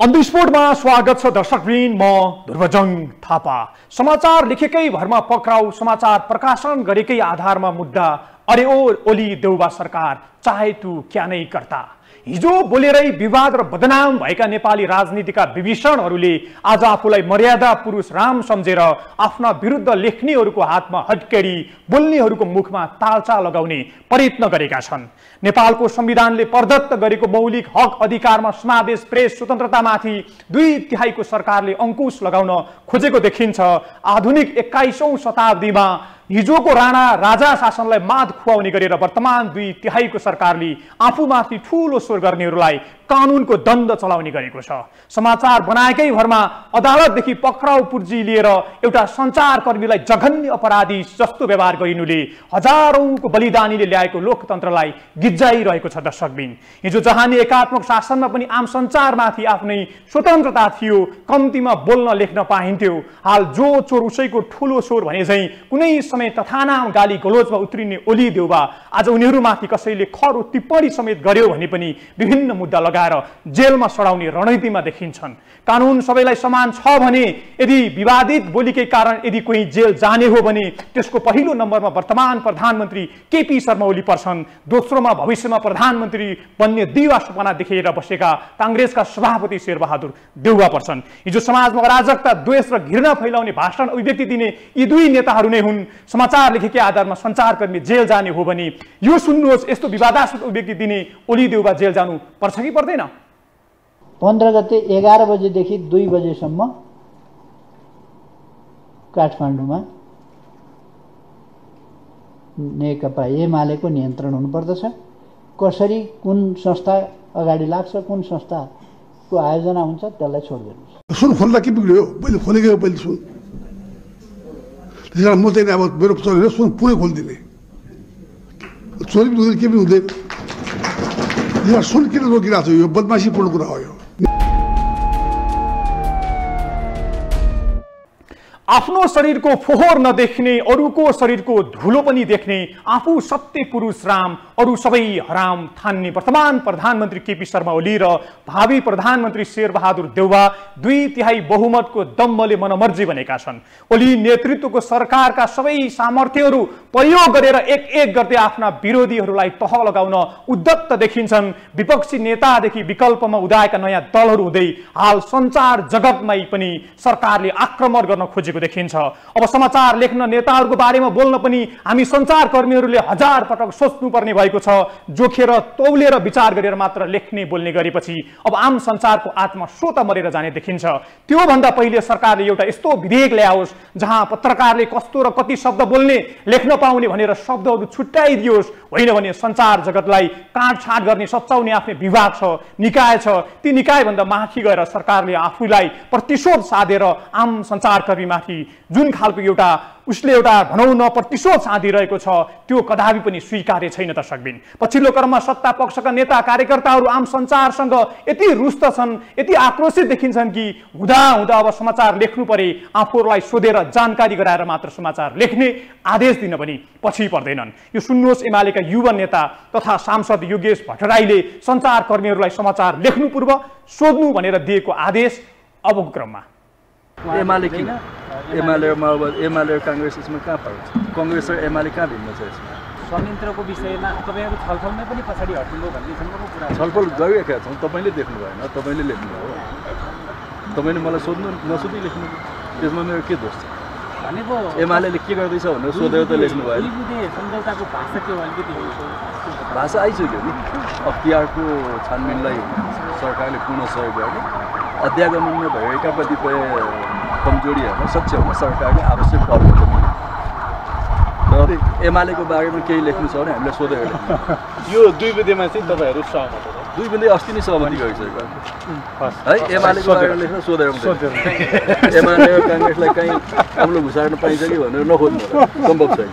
अन्धस्फोटमा स्वागत छ दर्शकवृन्द। म ध्रुवजङ थापा। समाचार लेखेकै भरमा पक्राउ, समाचार प्रकाशन गरेकै आधारमा मुद्दा। अरे ओ ओली देउबा सरकार, चाहे तू क्या नै करता। हिजो बोलेरै विवाद र बदनाम भएका नेपाली राजनीतिका विभीषणहरूले आज आफूलाई मर्यादा पुरुष राम सम्झेर आफ्ना विरुद्ध लेख्नेहरूको हातमा हटकेडी, बोल्नेहरूको मुखमा तालचा लगाउने प्रयत्न गरेका छन्। नेपालको संविधानले प्रदत्त गरेको मौलिक हक अधिकारमा समावेश प्रेस स्वतन्त्रतामाथि 2/3 सरकारले अंकुश लगाउन खोजेको देखिन्छ। आधुनिक 21औं शताब्दीमा हिजोको राणा राजा शासनलाई मात खुवाउने गरेर वर्तमान 2/3 सरकारले आफूमाथि ठूलो स्वर गर्नेहरूलाई कानूनको दण्ड चलाउने गरेको छ। समाचार बनाएकै भरमा अदालतदेखि पक्राउ पुर्जी लिएर एउटा सञ्चारकर्मीलाई जघन्य अपराधी जस्तो व्यवहार गरिनुले हजारौंको बलिदानीले ल्याएको लोकतन्त्रलाई गिज्जाइरहेको छ। दर्शकबिन, हिजो जहाँ नि एकात्मक शासनमा पनि आम सञ्चारमाथि आफ्नै स्वतन्त्रता थियो, कम्तीमा बोल्न लेख्न पाइन्थ्यो। हाल जो चोर उसैको ठूलो स्वर भने झैं कुनै समय तथानाम गाली गलोचमा उत्रिने ओली देउबा आज उनीहरूमाथि कसैले खरो टिप्पणी समेत गर्यो भने पनि विभिन्न मुद्दा लगाएर जेलमा सडाउने रणनीतिमा देखिन्छन्। कानून सबैलाई समान छ भने यदि विवादित बोलीकै कारण यदि कोही जेल जाने हो भने त्यसको पहिलो नम्बरमा वर्तमान प्रधानमन्त्री केपी शर्मा ओली पर्छन्। दोस्रोमा भविष्यमा प्रधानमन्त्री बन्ने दिवा सपना देखेर बसेका कांग्रेसका सभापति शेरबहादुर देउबा पर्छन्। हिजो समाजमा अराजकता, द्वेष र घृणा फैलाउने भाषण अभिव्यक्ति दिने यी दुई नेताहरू नै हुन्। समाचार लेखेकै आधारमा सञ्चारकर्मी जेल जाने हो भने यो सुन्नुहोस्, यस्तो विवादास्पद अभिव्यक्ति दिने ओली देउबा जेल जानु पर्छ कि पर्दैन? 15 गते 11 बजेदेखि 2 बजेसम्म काठमाडौँमा नेकपा एमालेको नियन्त्रण हुनुपर्दछ। कसरी कुन संस्था अगाडि लाग्छ, कुन संस्थाको आयोजना हुन्छ त्यसलाई छोडिदिनुहोस्। सुन खोल्दा के बिग्रियो? पहिले खोलेको पहिले सुन। त्यसैले म चाहिँ अब मेरो चलेर सुन पुरै खोलिदिने। चोरी पनि हुँदैन, के पनि हुँदैन। सुन किन रोकिरहेको छ? यो बदमासीपूर्ण कुरा हो। यो आफ्नो शरीरको फोहोर नदेख्ने, अरूको शरीरको धुलो पनि देख्ने, आफू सत्य पुरुष राम, अरू सबै हराम ठान्ने वर्तमान प्रधानमन्त्री केपी शर्मा ओली र भावी प्रधानमन्त्री शेरबहादुर देउबा 2/3 बहुमतको दम्बले मनमर्जी बनेका छन्। ओली नेतृत्वको सरकारका सबै सामर्थ्यहरू प्रयोग गरेर एक गर्दै आफ्ना विरोधीहरूलाई तह लगाउन उद्यत देखिन्छन्। विपक्षी नेतादेखि विकल्पमा उदाएका नयाँ दलहरू हुँदै हाल सञ्चार जगतमै पनि सरकारले आक्रमण गर्न खोजेको देखिन्छ। अब समाचार लेख्न, नेताहरूको बारेमा बोल्न पनि हामी सञ्चारकर्मीहरूले 1000 पटक सोच्नुपर्ने भएको छ। जोखेर तौलेर विचार गरेर मात्र लेख्ने बोल्ने गरेपछि अब आम सञ्चारको आत्मा स्वत मरेर जाने देखिन्छ। त्योभन्दा पहिले सरकारले एउटा यस्तो विधेयक ल्याओस् जहाँ पत्रकारले कस्तो र कति शब्द बोल्ने, लेख्न पाउने भनेर शब्दहरू छुट्याइदियोस्। होइन भने सञ्चार जगतलाई काटछाट गर्ने सच्याउने आफ्नै विभाग छ, निकाय छ। ती निकायभन्दा माथि गएर सरकारले आफूलाई प्रतिशोध साधेर आम सञ्चारकर्मीमाथि जुन खालको उसले भनौँ न प्रतिशोध साधिरहेको छ, त्यो कदापि पनि स्वीकार्य छैन। दर्शकबिन, पछिल्लो क्रममा सत्ता पक्षका नेता कार्यकर्ताहरू आम सञ्चारसँग यति रुष्ट छन्, यति आक्रोशित देखिन्छन् कि हुँदा अब समाचार लेख्नु परे आफूहरूलाई सोधेर जानकारी गराएर मात्र समाचार लेख्ने आदेश दिन पनि पछि पर्दैनन्। यो सुन्नुहोस्, एमालेका युवा नेता तथा सांसद योगेश भट्टराईले सञ्चारकर्मीहरूलाई समाचार लेख्नु पूर्व सोध्नु भनेर दिएको आदेश अबको क्रममा। एमाले किन? एमाले र माओवादी, एमाले र कांग्रेस यसमा कहाँ फरक छ? कांग्रेस र एमाले कहाँ भिन्न छ यसमा? संयन्त्रको विषयमा तपाईहरु छलफलमै पनि पछाडी हट्नुभयो भन्ने सम्मको कुरा। छलफल गरिरहेका छौँ, तपाईले देख्नु भएन, तपाईले लेख्नुभयो। तपाईले मलाई सोध्नु नसोधी लेख्नु, त्यसमा मेरो के दोष छ? भनेको एमालेले के गर्दैछ भनेर सोधेर त लेख्नु भयो। सम्झौताको भाषा के हो? अलिकति भाषा आइसक्यो नि। अख्तियारको छानबिनलाई सरकारले पुनः सहयोग गर्ने, अध्यागमनमा भएका कतिपय कमजोरीहरूलाई सच्याउन सरकारले आवश्यक पहल गर्छ। र एमालेको बारेमा केही लेख्नु छ भने हामीलाई सोधेर लेख्नु। यो 2 विधेयकमा चाहिँ तपाईहरु सहमत हो? 2 विधेयक अस्ति नै सहमति गरिसकेको है। एमालेको बारेमा लेख्न सोधेर एमाले र कांग्रेसलाई कहीँ अम्लो घुसार्न पाइन्छ कि भनेर नखोज्नु, सम्भव छैन।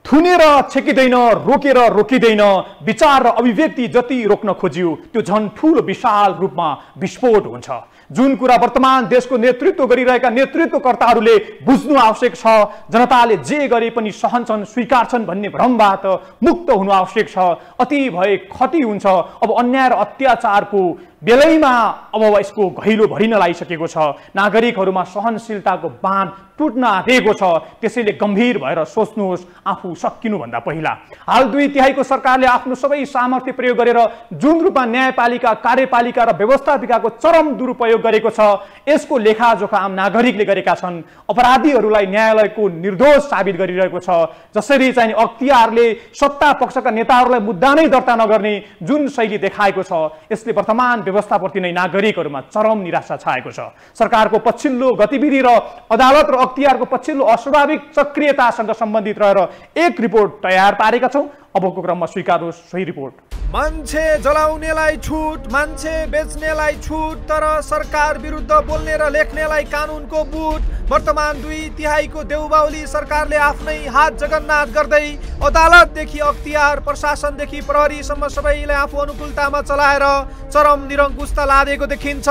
थुनेर छेकिँदैन, रोकेर रोकिँदैन। विचार र अभिव्यक्ति जति रोक्न खोजियो त्यो झन् ठूलो विशाल रूपमा विस्फोट हुन्छ। जुन कुरा वर्तमान देशको नेतृत्व गरिरहेका नेतृत्वकर्ताहरूले बुझ्नु आवश्यक छ। जनताले जे गरे पनि सहन्छन्, स्वीकार्छन् भन्ने भ्रमबाट मुक्त हुनु आवश्यक छ। अति भए क्षति हुन्छ। अब अन्याय र अत्याचारको बेलैमा अब यसको घैलो भरिन लागिसकेको छ। नागरिकहरूमा सहनशीलताको बाँध टुट्न आँटेको छ। त्यसैले गम्भीर भएर सोच्नुहोस् आफू सकिनुभन्दा पहिला। हाल 2/3 सरकारले आफ्नो सबै सामर्थ्य प्रयोग गरेर जुन रूपमा न्यायपालिका, कार्यपालिका र व्यवस्थापिकाको चरम दुरुपयोग गरेको छ, यसको लेखाजोखा आम नागरिकले गरेका छन्। अपराधीहरूलाई न्यायालयको निर्दोष साबित गरिरहेको छ। जसरी चाहिँ अख्तियारले सत्ता पक्षका नेताहरूलाई मुद्दा नै दर्ता नगर्ने जुन शैली देखाएको छ, यसले वर्तमान व्यवस्थाप्रति नै नागरिकहरूमा चरम निराशा छाएको छ। सरकारको पछिल्लो गतिविधि र अदालत र अख्तियारको पछिल्लो अस्वाभाविक सक्रियतासँग सम्बन्धित रहेर एक रिपोर्ट तयार पारेका छौँ। अबको क्रममा स्वीकारोस् सोही रिपोर्ट। मान्छे जलाउनेलाई छुट, मान्छे बेच्नेलाई छुट, तर सरकार विरुद्ध बोल्ने र लेख्नेलाई कानुनको बुट। वर्तमान 2/3 देउबाउली सरकारले आफ्नै हात जगन्नाथ गर्दै अदालतदेखि अख्तियार, प्रशासनदेखि प्रहरीसम्म सबैलाई आफू अनुकूलतामा चलाएर चरम निरङ्कुशता लादेको देखिन्छ।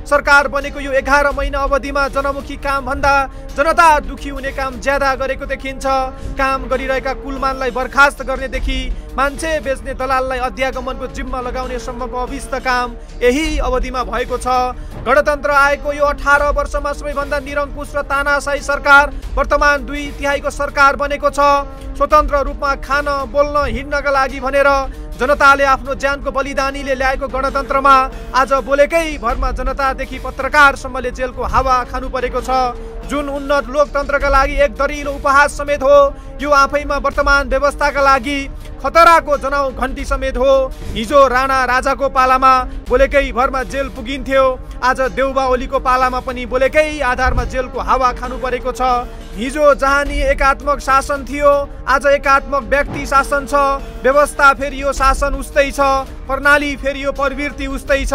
सरकार बनेको यो 11 महिना अवधिमा जनमुखी काम भन्दा जनता दुखी हुने काम ज्यादा गरेको देखिन्छ। काम गरिरहेका कुलमानलाई बर्खास्त गर्नेदेखि मान्छे बेच्ने दलाललाई अध्यागमनको जिम्मा लगाउने सम्मको अभिष्ट काम यही अवधिमा भएको छ। गणतन्त्र आएको यो 18 वर्षमा सबैभन्दा निरङ्कुश र तानाशाही सरकार वर्तमान 2/3 सरकार बनेको छ। स्वतन्त्र रूपमा खान, बोल्न, हिँड्नका लागि भनेर जनताले आफ्नो ज्यानको बलिदानीले ल्याएको गणतन्त्रमा आज बोलेकै भरमा जनतादेखि पत्रकारसम्मले जेलको हावा खानु परेको छ। जुन उन्नत लोकतन्त्रका लागि एक दरिलो उपहास समेत हो, यो आफैमा वर्तमान व्यवस्थाका लागि खतराको जनाउ घन्टी समेत हो। हिजो राणा राजाको पालामा बोलेकै भरमा जेल पुगिन्थ्यो, आज देउबा ओलीको पालामा पनि बोलेकै आधारमा जेलको हावा खानु परेको छ। हिजो जहानी एकात्मक शासन थियो, आज एकात्मक व्यक्ति शासन छ। व्यवस्था फेरि यो शासन उस्तै छ, प्रणाली फेरि यो प्रवृत्ति उस्तै छ।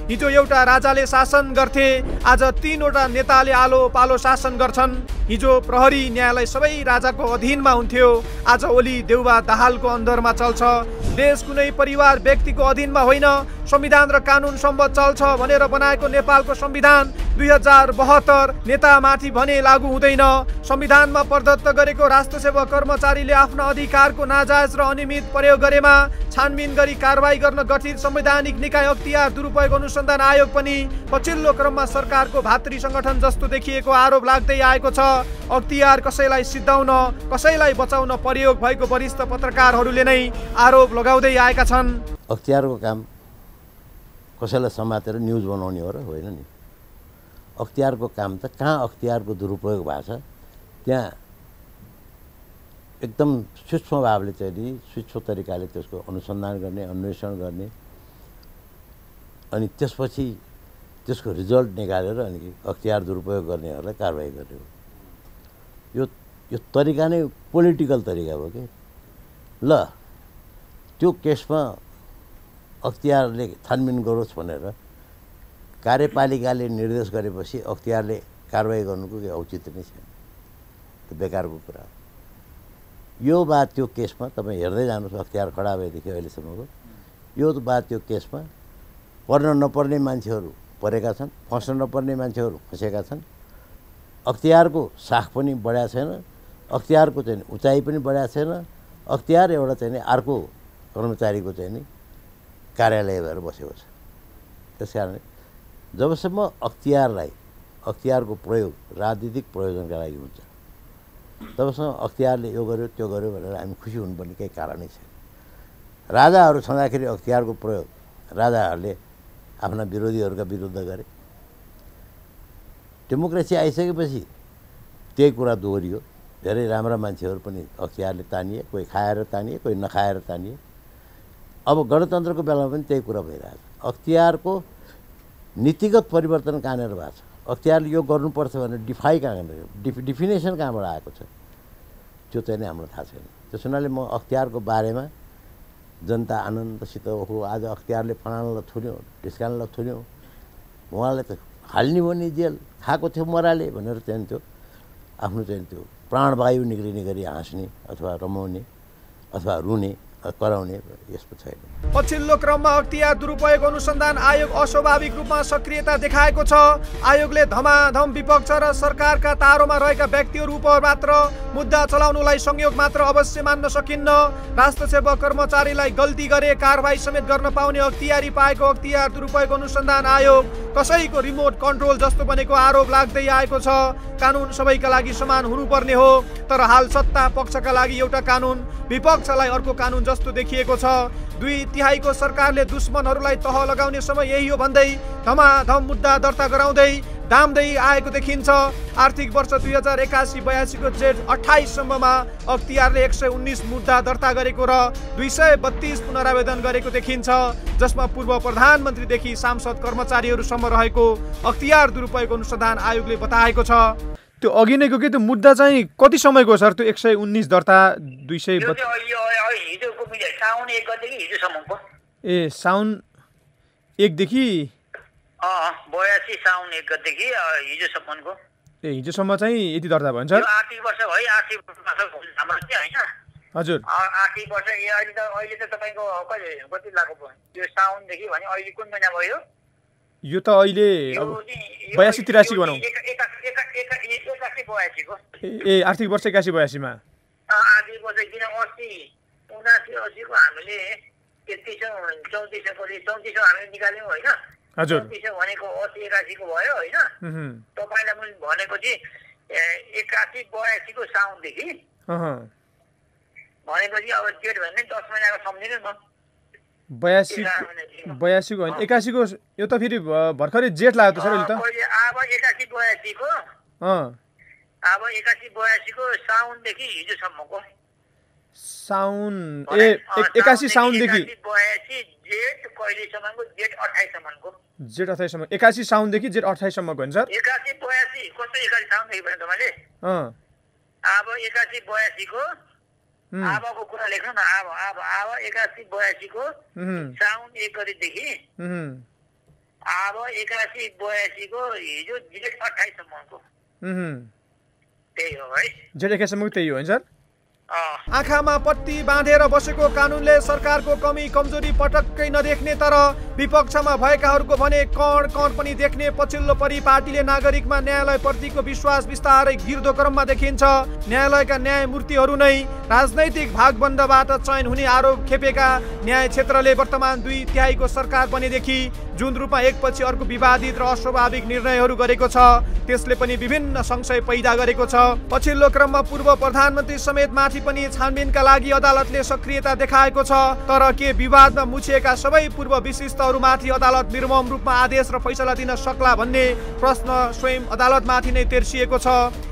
हिजो एउटा राजाले शासन गर्थे, आज 3वटा नेताले आलो पालो शासन गर्छन्। हिजो प्रहरी, न्यायालय सबै राजाको अधीनमा हुन्थ्यो, आज ओली देउबा दाहालको अन्दरमा चल्छ। देश कुनै परिवार व्यक्तिको अधीनमा होइन, संविधान र कानुन सम्बद्ध चल्छ भनेर बनाएको नेपालको संविधान 2072 नेतामाथि भने लागू हुँदैन। संविधानमा प्रदत्त गरेको राष्ट्रसेवा कर्मचारीले आफ्ना अधिकारको नाजायज र अनियमित प्रयोग गरेमा छानबिन गरी कारबाही गर्न गठित संवैधानिक निकाय अख्तियार दुरुपयोग अनुसन्धान आयोग पनि पछिल्लो क्रममा सरकारको भातृ संगठन जस्तो देखिएको आरोप लाग्दै आएको छ। अख्तियार कसैलाई सिद्धाउन, कसैलाई बचाउन प्रयोग भएको वरिष्ठ पत्रकारहरूले नै आरोप लगाउँदै आएका छन्। अख्तियारको काम कसैलाई समातेर न्युज बनाउने हो र होइन नि। अख्तियारको काम त कहाँ अख्तियारको दुरुपयोग भएको छ त्यहाँ एकदम सूक्ष्म भावले चाहिँ नि सूक्ष्म तरिकाले त्यसको अनुसन्धान गर्ने, अन्वेषण गर्ने, अनि त्यसपछि त्यसको रिजल्ट निकालेर अनि अख्तियार दुरुपयोग गर्नेहरूलाई कारबाही गर्ने हो। यो तरिका नै पोलिटिकल तरिका हो कि। ल त्यो केसमा अख्तियारले छानबिन गरोस् भनेर कार्यपालिकाले निर्देश गरेपछि अख्तियारले कारबाही गर्नुको केही औचित्य नै छैन, त्यो बेकारको कुरा हो। यो बाद त्यो केसमा तपाईँ हेर्दै जानुहोस्, अख्तियार खडा भएदेखि अहिलेसम्मको यो बाद त्यो केसमा पर्न नपर्ने मान्छेहरू परेका छन्, फस्न नपर्ने मान्छेहरू फँसेका छन्। अख्तियारको साख पनि बढाएको छैन, अख्तियारको चाहिँ उचाइ पनि बढाएको छैन। अख्तियार एउटा चाहिँ अर्को कर्मचारीको चाहिँ नि कार्यालय भएर बसेको छ। त्यस कारण जबसम्म अख्तियारको प्रयोग राजनीतिक प्रयोजनका लागि हुन्छ तबसम्म अख्तियारले यो गर्यो त्यो गर्यो भनेर हामी खुसी हुनुपर्ने केही कारणै छैन। राजाहरू छँदाखेरि अख्तियारको प्रयोग राजाहरूले आफ्ना विरोधीहरूका विरुद्ध गरे। डेमोक्रेसी आइसकेपछि त्यही कुरा दोहोरियो। धेरै राम्रा मान्छेहरू पनि अख्तियारले तानिए, कोही खाएर तानिए, कोही नखाएर तानिए। अब गणतन्त्रको बेलामा पनि त्यही कुरा भइरहेछ। अख्तियारको नीतिगत परिवर्तन कहाँनिर भएको छ, अख्तियारले यो गर्नुपर्छ भनेर डिफिनेसन कहाँबाट आएको छ त्यो चाहिँ नि हाम्रो थाहा छैन। त्यस हुनाले म अख्तियारको बारेमा जनता आनन्दसित हो आज अख्तियारले फलानालाई थुन्यो, ढिस्कानलाई थुन्यो, उहाँलाई त हाल्ने हो नि जेल, खाएको थियो मराले भनेर चाहिँ त्यो आफ्नो चाहिँ त्यो प्राणवायु निक्लिने गरी हाँस्ने अथवा रमाउने अथवा रुने कराउने यसको छैन। पछिल्लो क्रममा अख्तियार दुरुपयोग अनुसन्धान आयोग अस्वाभाविक रूपमा सक्रियता देखाएको छ। आयोगले धमाधम विपक्ष र सरकारका तारोमा रहेका व्यक्तिहरू उप मात्र मुद्दा चलाउनुलाई संयोग मात्र अवश्य मान्न सकिन्न। राष्ट्र सेवक कर्मचारीलाई गल्ती गरे कारबाही समेत गर्न पाउने अख्तियारी पाएको अख्तियार दुरुपयोग अनुसन्धान आयोग कसैको रिमोट कन्ट्रोल जस्तो बनेको आरोप लाग्दै आएको छ। कानुन सबैका लागि समान हुनुपर्ने हो, तर हाल सत्ता पक्षका लागि एउटा कानुन, विपक्षलाई अर्को कानुन जस्तो देखिएको छ। 2/3 सरकारले दुश्मनहरूलाई तह लगाउने समय यही हो भन्दै धमाधम मुद्दा दर्ता गराउँदै दाम्दै आएको देखिन्छ। आर्थिक वर्ष 2081-82 को जेठ 28 सम्ममा अख्तियारले 119 मुद्दा दर्ता गरेको र 232 पुनरावेदन गरेको देखिन्छ, जसमा पूर्व प्रधानमन्त्रीदेखि सांसद कर्मचारीहरूसम्म रहेको अख्तियार दुरुपयोग अनुसन्धान आयोगले बताएको छ। त्यो अघि नैको के त्यो मुद्दा चाहिँ कति समयको सर? त्यो 119 दर्ता 200 ए साउन 1 देखि 82 साउन 1 गतेदेखि हिजोसम्मको हिजोसम्म चाहिँ यति दर्ता भयो सर? आर्थिक वर्ष भयो, आर्थिक वर्ष हाम्रो चाहिँ हैन हजुर आर्थिक वर्ष अहिले त तपाईको कति लाग्यो यो साउनदेखि भने अहिले कुन महिना भयो? यो त अहिले 82-83 भनौँ। 81-82 को ए आर्थिक वर्ष 81-82 मा आर्थिक वर्ष किन 80-79-80 को हामीले 33-34 हामीले निकाल्यौँ होइन? हजुर 34 भनेको 80-81 को भयो होइन? तपाईलाई मैले भनेको चाहिँ 81-82 को साउनदेखि भनेपछि अब जेठ भने 10 महिनाको सम्झिनु न। 82 को होइन 81 को यो त फेरि भर्खरै जेठ लाग्यो त सर अहिले त। अब 81-82 को अब 81-82 को साउनदेखि हिजोसम्मको साउन 81 साउनदेखि 82 जेठ कहिलेसम्मको? जेठ 28 सम्मको। जेठ 28 सम्म 81 साउनदेखि जेठ 28 सम्मको होइन सर? 81-82 कस्तो 81 साउनदेखि भने तपाईँले अब 81-82 को आबाको कुरा लेख्नु न। अब 81-82 को साउन 1 गतेदेखि अब 81-82 को हिजो जेठ 28 सम्मको त्यही हो है। जेठ 21 सम्मको त्यही हो होइन सर? आँखामा पट्टी बाँधेर बसेको कानुनले सरकारको कमी कमजोरी पटक्कै नदेख्ने तर विपक्षमा भएकाहरूको भने कण कण पनि देख्ने पछिल्लो परिपाटीले नागरिकमा न्यायालयप्रतिको विश्वास बिस्तारै गिर्दो क्रममा देखिन्छ। न्यायालयका न्यायमूर्तिहरू नै राजनैतिक भागबन्धबाट चयन हुने आरोप खेपेका न्याय क्षेत्रले वर्तमान 2/3 को सरकार बनेदेखि जुन रूपमा एकपछि अर्को विवादित र अस्वाभाविक निर्णयहरू गरेको छ, त्यसले पनि विभिन्न संशय पैदा गरेको छ। पछिल्लो क्रममा पूर्व प्रधानमन्त्री समेत माथि पनि छानबिनका लागि अदालतले सक्रियता देखाएको छ, तर के विवादमा मुछिएका सबै पूर्व विशिष्टहरूमाथि अदालत निर्मम रूपमा आदेश र फैसला दिन सक्ला भन्ने प्रश्न स्वयं अदालतमाथि नै तेर्सिएको छ।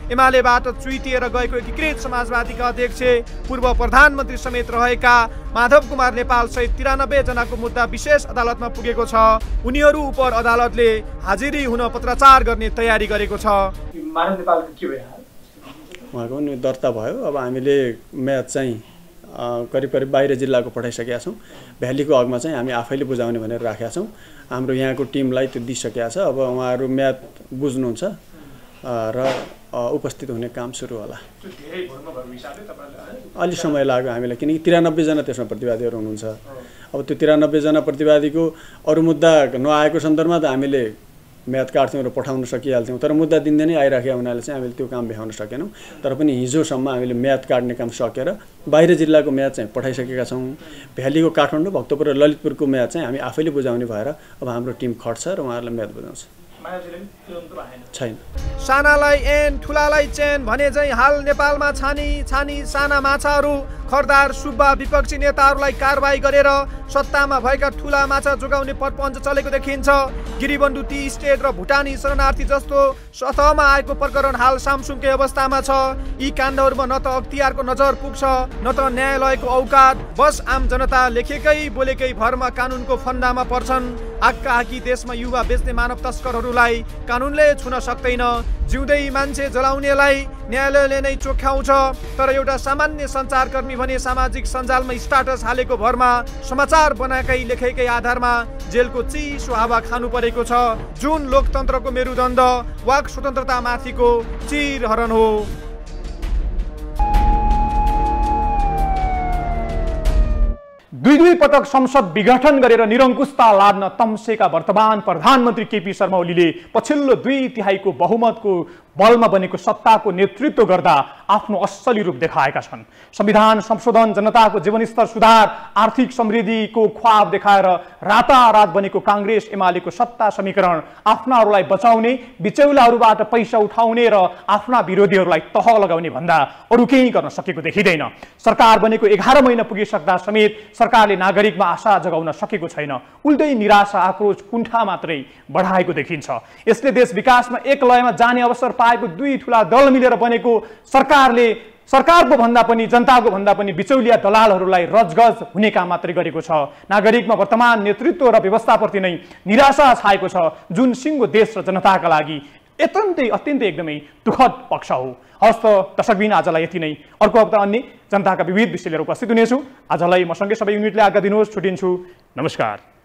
एमालेबाट चुइटिएर गएको एकीकृत समाजवादीका अध्यक्ष पूर्व प्रधानमन्त्री समेत रहेका माधव कुमार नेपाल सहित 93 जनाको मुद्दा विशेष अदालतमा पुगेको छ। उनीहरू उप अदालतले हाजिरी हुन पत्राचार गर्ने तयारी गरेको छ। माधव नेपालको के भयो? उहाँको पनि दर्ता भयो। अब हामीले म्याद चाहिँ करिब करिब बाहिर जिल्लाको पठाइसकेका छौँ। भ्यालीको हकमा चाहिँ हामी आफैले बुझाउने भनेर राखेका छौँ। हाम्रो यहाँको टिमलाई त्यो दिइसकेका छ। अब उहाँहरू म्याद बुझ्नुहुन्छ र उपस्थित हुने काम सुरु होला। अलि समय लाग्यो हामीलाई, किनकि 93 जना त्यसमा प्रतिवादीहरू हुनुहुन्छ। अब त्यो 93 जना प्रतिवादीको अरू मुद्दा नआएको सन्दर्भमा त हामीले म्याद काट्थ्यौँ र पठाउन सकिहाल्थ्यौँ, तर मुद्दा दिनदिनै आइराखेको हुनाले चाहिँ हामीले त्यो काम भ्याउन सकेनौँ। तर पनि हिजोसम्म हामीले म्याद काट्ने काम सकेर बाहिर जिल्लाको म्याद चाहिँ पठाइसकेका छौँ। भ्यालीको काठमाडौँ, भक्तपुर र ललितपुरको म्याद चाहिँ हामी आफैले बुझाउने भएर अब हाम्रो टिम खट्छ र उहाँहरूलाई म्याद बुझाउँछ। छैन। सानालाई एन ठुलालाई चेन भने चाहिँ हाल नेपालमा छानी साना माछाहरू खरदार सुब्बा विपक्षी नेताहरूलाई कारबाही गरेर सत्तामा भएका ठुला माछा जोगाउने प्रपञ्च चलेको देखिन्छ। गिरिबन्धु टी स्टेट र भुटानी शरणार्थी जस्तो सतहमा आएको प्रकरण हाल सामसुङकै अवस्थामा छ। यी काण्डहरूमा न त अख्तियारको नजर पुग्छ न त न्यायालयको औकात, बस आम जनता लेखेकै बोलेकै भरमा कानुनको फन्दामा पर्छन्। आक्का आकी देशमा युवा बेच्ने मानव तस्करहरूलाई कानुनले छुन सक्दैन। जिउँदै मान्छे जलाउनेलाई न्यायालयले नै चोख्याउँछ, तर एउटा सामान्य सञ्चारकर्मी भने सामाजिक सञ्जालमा स्टाटस हालेको भरमा समाचार बनाएकै लेखेकै आधारमा जेलको चिसो हावा खानु परेको छ, जुन लोकतन्त्रको मेरुदण्ड वाक स्वतन्त्रता माथिको चिरहरण हो। दुई पटक संसद विघटन गरेर निरङ्कुशता लाद्न तम्सेका वर्तमान प्रधानमन्त्री केपी शर्मा ओलीले पछिल्लो 2/3 बहुमतको बलमा बनेको सत्ताको नेतृत्व गर्दा आफ्नो असली रूप देखाएका छन्। संविधान संशोधन, जनताको जीवनस्तर सुधार, आर्थिक समृद्धिको ख्वाब देखाएर रातारात बनेको काङ्ग्रेस एमालेको सत्ता समीकरण आफ्नाहरूलाई बचाउने, बिचौलाहरूबाट पैसा उठाउने र आफ्ना विरोधीहरूलाई तह लगाउने भन्दा अरू केही गर्न सकेको देखिँदैन। सरकार बनेको 11 महिना पुगिसक्दा समेत सरकारले नागरिकमा आशा जगाउन सकेको छैन। उल्टै निराशा, आक्रोश, कुण्ठा मात्रै बढाएको देखिन्छ। यसले देश विकासमा एक लयमा जाने अवसर पाएको 2 ठूला दल मिलेर बनेको सरकारले सरकारको भन्दा पनि जनताको भन्दा पनि बिचौलिया दलालहरूलाई रजगज हुने काम मात्रै गरेको छ। नागरिकमा वर्तमान नेतृत्व र व्यवस्थाप्रति नै निराशा छाएको छ, जुन सिङ्गो देश र जनताका लागि अत्यन्तै एकदमै दुःखद पक्ष हो। हवस् त दर्शकबिन, आजलाई यति नै। अर्को हप्ता अन्य जनताका विविध विषय लिएर उपस्थित हुनेछु। आजलाई मसँगै सबै युनिटले आज्ञा दिनुहोस्। छुटिन्छु। नमस्कार।